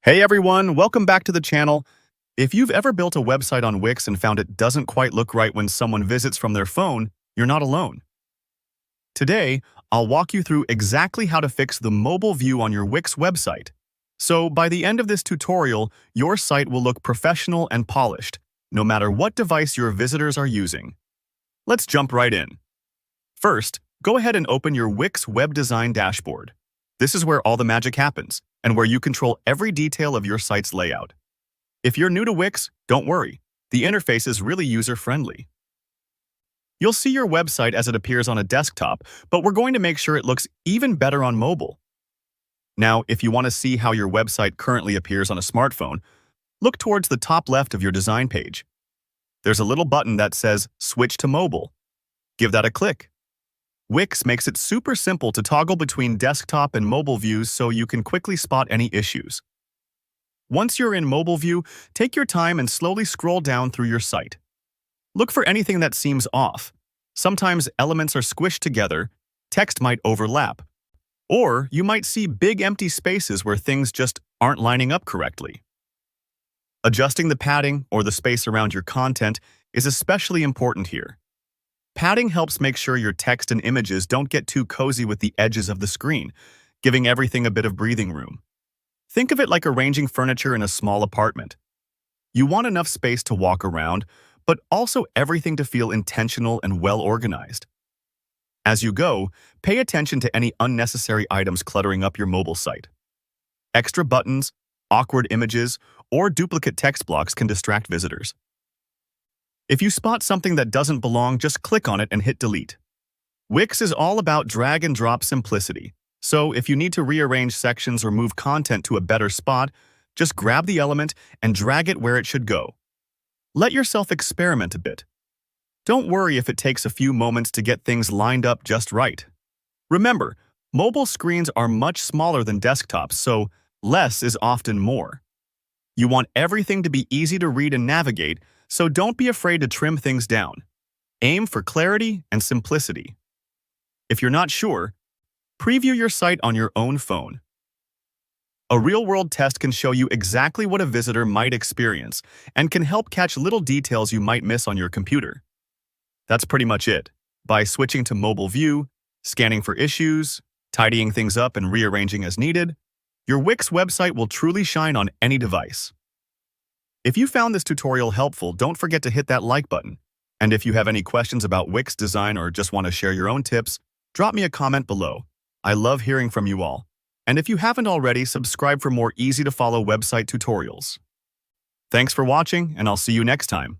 Hey everyone, welcome back to the channel. If you've ever built a website on Wix and found it doesn't quite look right when someone visits from their phone, you're not alone. Today, I'll walk you through exactly how to fix the mobile view on your Wix website. So by the end of this tutorial, your site will look professional and polished, no matter what device your visitors are using. Let's jump right in. First, go ahead and open your Wix web design dashboard. This is where all the magic happens, and where you control every detail of your site's layout. If you're new to Wix, don't worry. The interface is really user-friendly. You'll see your website as it appears on a desktop, but we're going to make sure it looks even better on mobile. Now, if you want to see how your website currently appears on a smartphone, look towards the top left of your design page. There's a little button that says Switch to Mobile. Give that a click. Wix makes it super simple to toggle between desktop and mobile views so you can quickly spot any issues. Once you're in mobile view, take your time and slowly scroll down through your site. Look for anything that seems off. Sometimes elements are squished together, text might overlap, or you might see big empty spaces where things just aren't lining up correctly. Adjusting the padding or the space around your content is especially important here. Padding helps make sure your text and images don't get too cozy with the edges of the screen, giving everything a bit of breathing room. Think of it like arranging furniture in a small apartment. You want enough space to walk around, but also everything to feel intentional and well-organized. As you go, pay attention to any unnecessary items cluttering up your mobile site. Extra buttons, awkward images, or duplicate text blocks can distract visitors. If you spot something that doesn't belong, just click on it and hit delete. Wix is all about drag and drop simplicity, so if you need to rearrange sections or move content to a better spot, just grab the element and drag it where it should go. Let yourself experiment a bit. Don't worry if it takes a few moments to get things lined up just right. Remember, mobile screens are much smaller than desktops, so less is often more. You want everything to be easy to read and navigate, so don't be afraid to trim things down. Aim for clarity and simplicity. If you're not sure, preview your site on your own phone. A real-world test can show you exactly what a visitor might experience and can help catch little details you might miss on your computer. That's pretty much it. By switching to mobile view, scanning for issues, tidying things up and rearranging as needed, your Wix website will truly shine on any device. If you found this tutorial helpful, don't forget to hit that like button. And if you have any questions about Wix design or just want to share your own tips, drop me a comment below. I love hearing from you all. And if you haven't already, subscribe for more easy-to-follow website tutorials. Thanks for watching, and I'll see you next time.